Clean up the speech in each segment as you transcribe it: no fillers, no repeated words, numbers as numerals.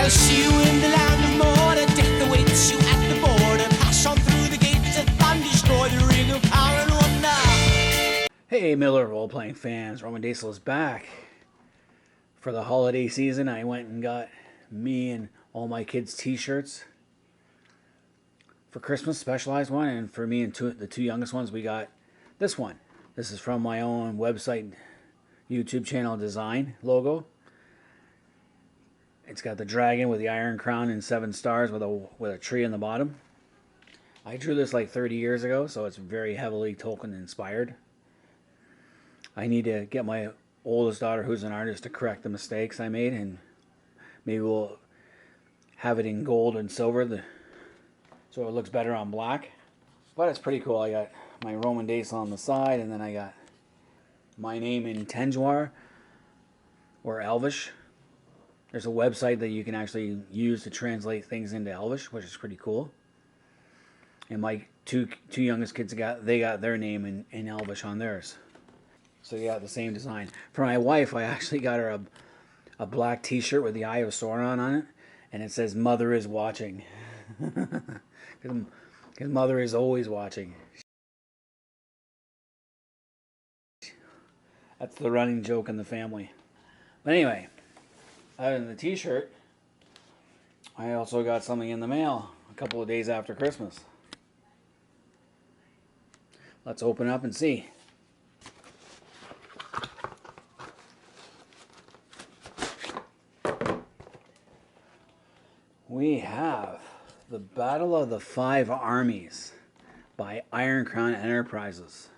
I'll see you in the land of Mordor. Death awaits you at the border. Pass on through the gates of fun, destroy the ring of power and wonder. Hey Miller role-playing fans, Roman Diesel is back. For the holiday season, I went and got me and all my kids t-shirts. For Christmas, specialized one, and for me and the two youngest ones, we got this one. This is from my own website, YouTube channel design logo. It's got the dragon with the iron crown and 7 stars with a tree in the bottom. I drew this like 30 years ago, so it's very heavily Tolkien inspired. I need to get my oldest daughter, who's an artist, to correct the mistakes I made, and maybe we'll have it in gold and silver so it looks better on black. But it's pretty cool. I got my Roman dace on the side, and then I got my name in Tengwar or Elvish. There's a website that you can actually use to translate things into Elvish, which is pretty cool. And my two youngest kids got their name in Elvish on theirs. So you got the same design. For my wife, I actually got her a black t-shirt with the Eye of Sauron on it, and it says "Mother is watching." Because Mother is always watching. That's the running joke in the family. But anyway, other than the t-shirt, I also got something in the mail a couple of days after Christmas. Let's open up and see. We have the Battle of the Five Armies by Iron Crown Enterprises.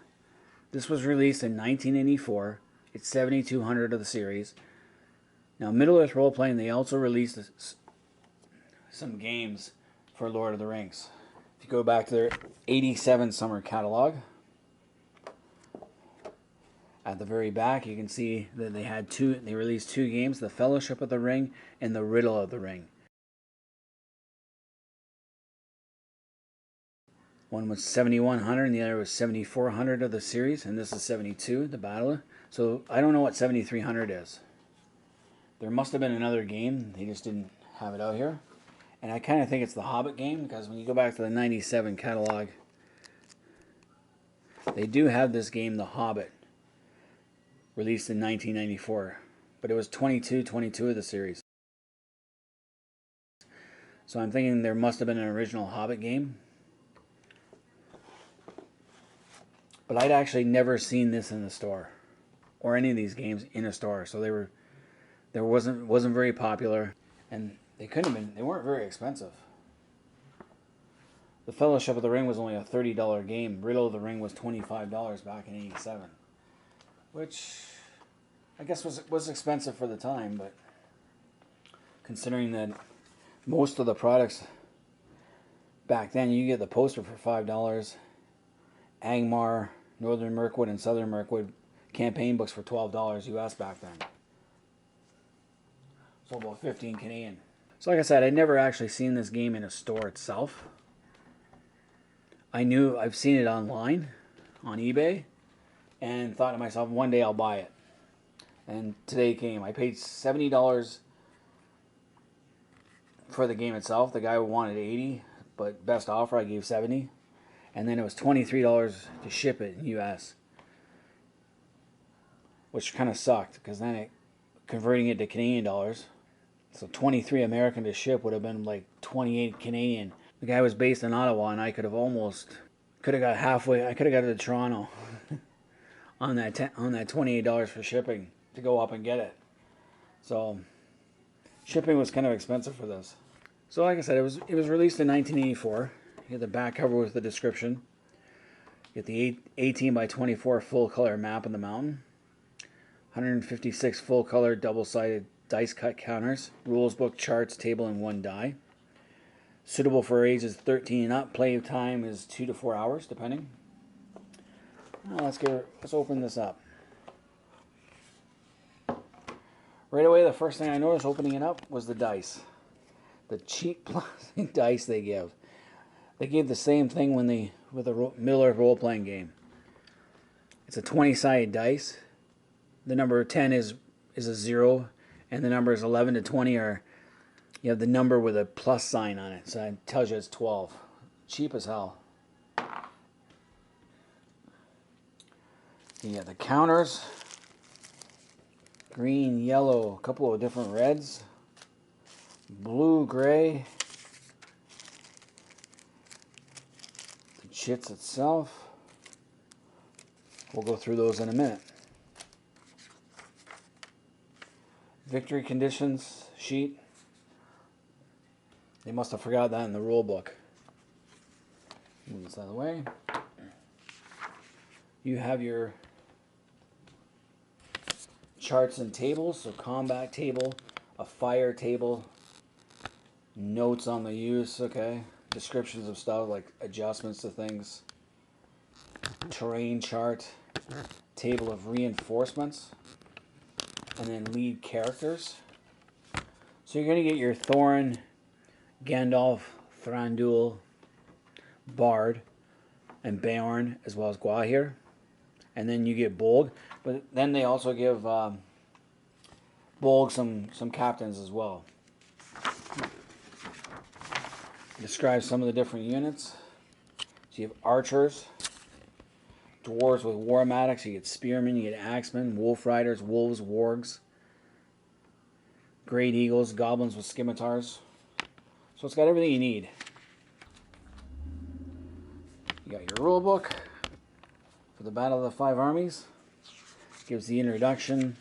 This was released in 1984. It's 7,200 of the series. Now, Middle-earth Role-Playing, they also released some games for Lord of the Rings. If you go back to their 87 summer catalog, at the very back you can see that they released 2 games, The Fellowship of the Ring and The Riddle of the Ring. One was 7,100 and the other was 7,400 of the series, and this is 72, the battle. So I don't know what 7,300 is. There must have been another game, they just didn't have it out here. And I kind of think it's the Hobbit game, because when you go back to the 97 catalog, they do have this game, The Hobbit, released in 1994. But it was 22 of the series. So I'm thinking there must have been an original Hobbit game. But I'd actually never seen this in the store, or any of these games in a store. So they wasn't very popular, and they weren't very expensive. The Fellowship of the Ring was only a $30 game. Riddle of the Ring was $25 back in '87, which I guess was expensive for the time, but considering that most of the products back then, you get the poster for $5, Angmar, Northern Mirkwood, and Southern Mirkwood campaign books for $12 US back then. So about 15 Canadian. So like I said, I'd never actually seen this game in a store itself. I've seen it online on eBay and thought to myself, one day I'll buy it. And today came. I paid $70 for the game itself. The guy wanted $80, but best offer I gave $70. And then it was $23 to ship it in US, which kind of sucked, because then converting it to Canadian dollars, so 23 American to ship would have been like 28 Canadian. The guy was based in Ottawa, and I could have got halfway. I could have got to Toronto on that $28 for shipping to go up and get it. So shipping was kind of expensive for this. So like I said, it was released in 1984. You get the back cover with the description. You get the 18 by 24 full color map of the mountain. 156 full color double-sided dice cut counters. Rules book, charts, table, and 1 die. Suitable for ages 13 and up. Play time is 2 to 4 hours, depending. Now let's open this up. Right away, the first thing I noticed opening it up was the dice. The cheap plastic dice they give. They gave the same thing with a Miller role-playing game. It's a 20-sided dice. The number 10 is a 0, and the numbers 11 to 20 are You have the number with a plus sign on it, so it tells you it's 12. Cheap as hell. You got the counters. Green, yellow, a couple of different reds. Blue, gray. The chits itself. We'll go through those in a minute. Victory conditions sheet. They must have forgot that in the rule book. Move this out of the way. You have your charts and tables. So combat table, a fire table, notes on the use, okay. Descriptions of stuff like adjustments to things. Terrain chart, table of reinforcements, and then lead characters. So you're going to get your Thorin, Gandalf, Thranduil, Bard, and Beorn, as well as Gwahir. And then you get Bolg, but then they also give Bolg some captains as well. Describe some of the different units. So you have archers, dwarves with war matics, you get spearmen, you get axemen, wolf riders, wolves, wargs, great eagles, goblins with scimitars. So it's got everything you need. You got your rule book for the Battle of the Five Armies. Gives the introduction,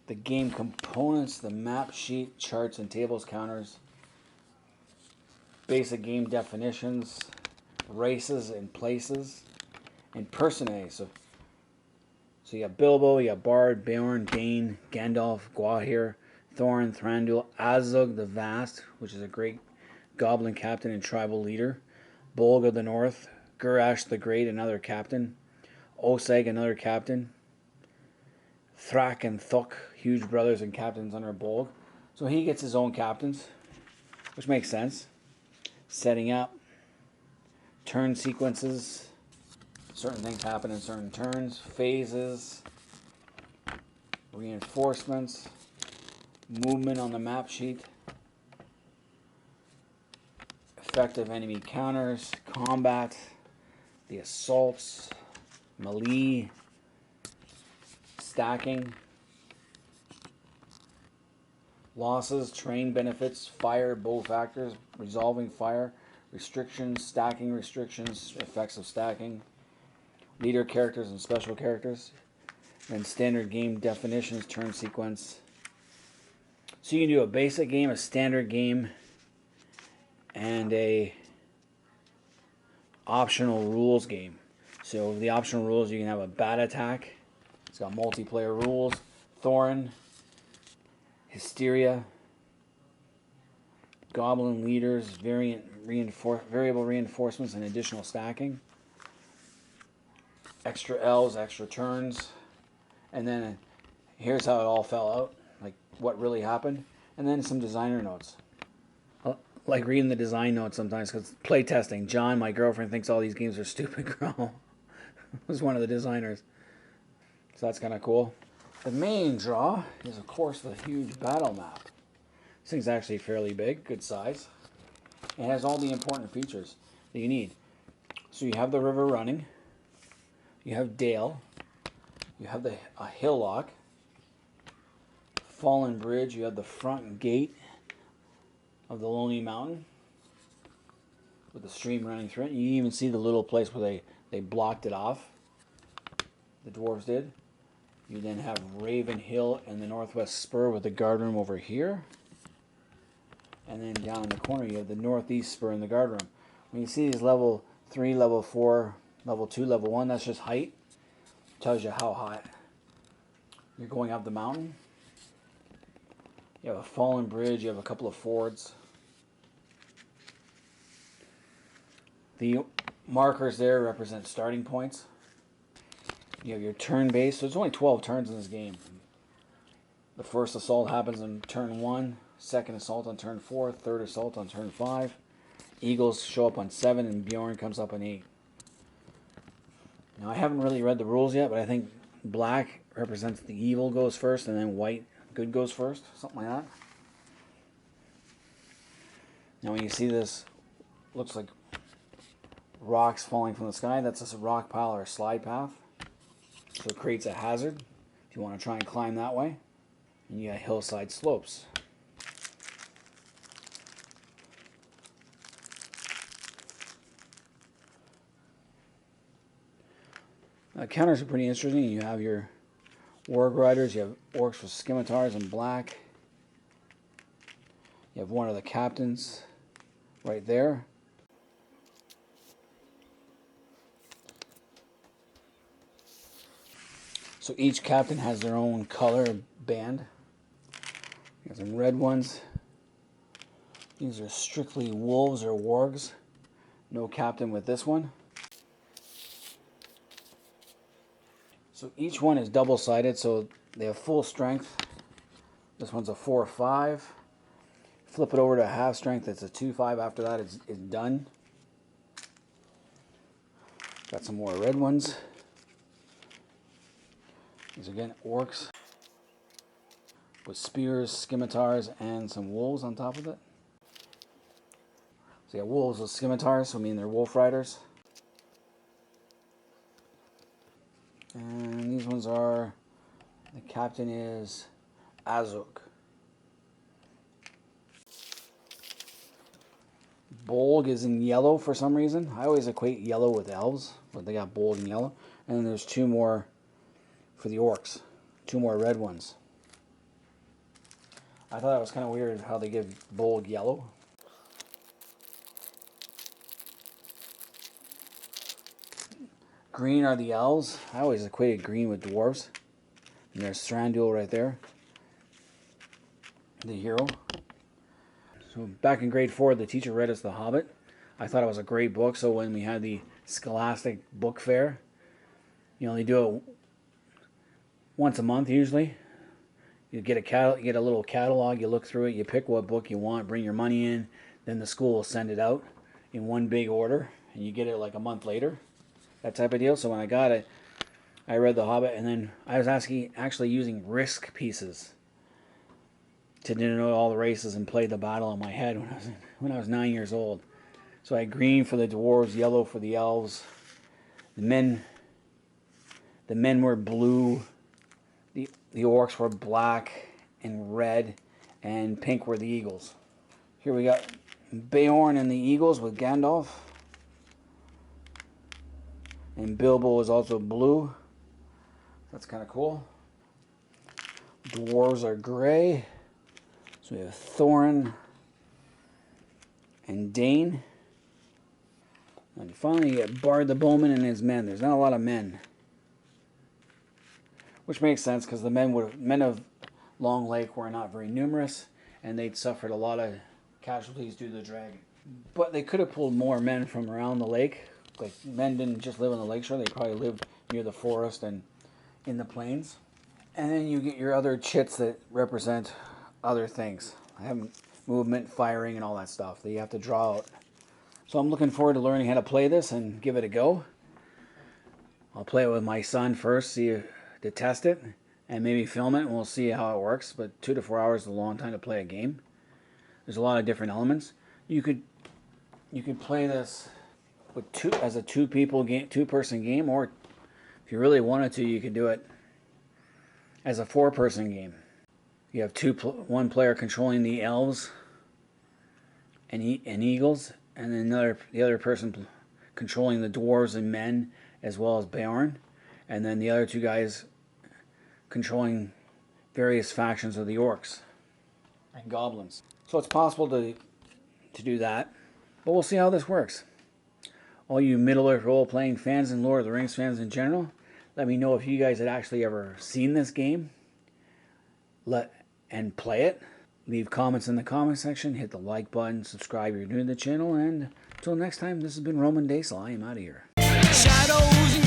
the game components, the map sheet, charts and tables, counters, basic game definitions, races and places, and personae. So you got Bilbo, you got Bard, Beorn, Dane, Gandalf, Gwahir, Thorin, Thranduil, Azog the Vast, which is a great goblin captain and tribal leader, Bolg of the North, Gurash the Great, another captain, Oseg, another captain, Thrak and Thuk, huge brothers and captains under Bolg. So he gets his own captains, which makes sense. Setting up, turn sequences, certain things happen in certain turns, phases, reinforcements, movement on the map sheet, effective enemy counters, combat, the assaults, melee, stacking, losses, terrain benefits, fire, bow factors, resolving fire, restrictions, stacking restrictions, effects of stacking, leader characters and special characters, and standard game definitions, turn sequence. So you can do a basic game, a standard game, and a optional rules game. So the optional rules, you can have a bat attack. It's got multiplayer rules. Thorin, Hysteria, Goblin leaders, variable reinforcements, and additional stacking. Extra elves, extra turns, and then here's how it all fell out, like what really happened, and then some designer notes. I like reading the design notes sometimes because play testing. John, my girlfriend, thinks all these games are stupid. Girl was one of the designers, so that's kind of cool. The main draw is, of course, the huge battle map. This thing's actually fairly big, good size. It has all the important features that you need. So you have the river running, you have Dale, you have a hillock, fallen bridge, you have the front gate of the Lonely Mountain with the stream running through it. You even see the little place where they blocked it off, the dwarves did. You then have Raven Hill and the Northwest Spur with the guard room over here. And then down in the corner you have the Northeast Spur and the guard room. When you see these level 3, level 4, level 2, level 1, that's just height. Tells you how high you're going up the mountain. You have a fallen bridge, you have a couple of fords. The markers there represent starting points. You have your turn base, so there's only 12 turns in this game. The first assault happens on turn 1, second assault on turn 4, third assault on turn 5. Eagles show up on 7 and Beorn comes up on 8. Now I haven't really read the rules yet, but I think black represents the evil goes first and then white good goes first, something like that. Now when you see this, looks like rocks falling from the sky, that's just a rock pile or a slide path. So it creates a hazard if you want to try and climb that way. And you got hillside slopes. Counters are pretty interesting. You have your Warg Riders, you have Orcs with Scimitars in black. You have one of the captains right there. So each captain has their own color band. You got some red ones. These are strictly wolves or wargs. No captain with this one. So each one is double-sided, so they have full strength. This one's a 4-5. Flip it over to half strength, it's a 2-5. After that, it's done. Got some more red ones. These are again orcs with spears, scimitars, and some wolves on top of it. So you got wolves with scimitars, so I mean they're wolf riders. And these ones are, the captain is Azuk. Bolg is in yellow for some reason. I always equate yellow with elves, but they got Bolg in yellow. And then there's two more for the orcs. Two more red ones. I thought it was kind of weird how they give Bolg yellow. Green are the elves. I always equated green with dwarves. And there's Thranduil right there. The hero. So back in grade 4, the teacher read us The Hobbit. I thought it was a great book, so when we had the Scholastic Book Fair, you know, they do it once a month usually. You get a little catalog, you look through it, you pick what book you want, bring your money in, then the school will send it out in one big order, and you get it like a month later. That type of deal. So when I got it, I read The Hobbit, and then I was actually using risk pieces to know all the races and play the battle in my head when I was 9 years old. So I had green for the dwarves, yellow for the elves. The men were blue. The orcs were black and red, and pink were the eagles. Here we got Beorn and the eagles with Gandalf. And Bilbo is also blue. That's kind of cool. Dwarves are gray. So we have Thorin and Dane. And finally you get Bard the Bowman and his men. There's not a lot of men. Which makes sense because the men of Long Lake were not very numerous, and they'd suffered a lot of casualties due to the dragon. But they could have pulled more men from around the lake. Like, men didn't just live on the lakeshore, they probably lived near the forest and in the plains. And then you get your other chits that represent other things. I have movement, firing, and all that stuff that you have to draw out. So I'm looking forward to learning how to play this and give it a go. I'll play it with my son first, to test it, and maybe film it, and we'll see how it works. But 2 to 4 hours is a long time to play a game. There's a lot of different elements. You could play this with as a two-person game, or if you really wanted to, you could do it as a 4-person game. You have one player controlling the elves and eagles, and then the other person controlling the dwarves and men, as well as Beorn, and then the other 2 guys controlling various factions of the orcs and goblins. So it's possible to do that, but we'll see how this works. All you Middle-earth role-playing fans and Lord of the Rings fans in general, let me know if you guys had actually ever seen this game and play it. Leave comments in the comment section, hit the like button, subscribe if you're new to the channel, and until next time, this has been Roman Daisel. I am out of here. Shadows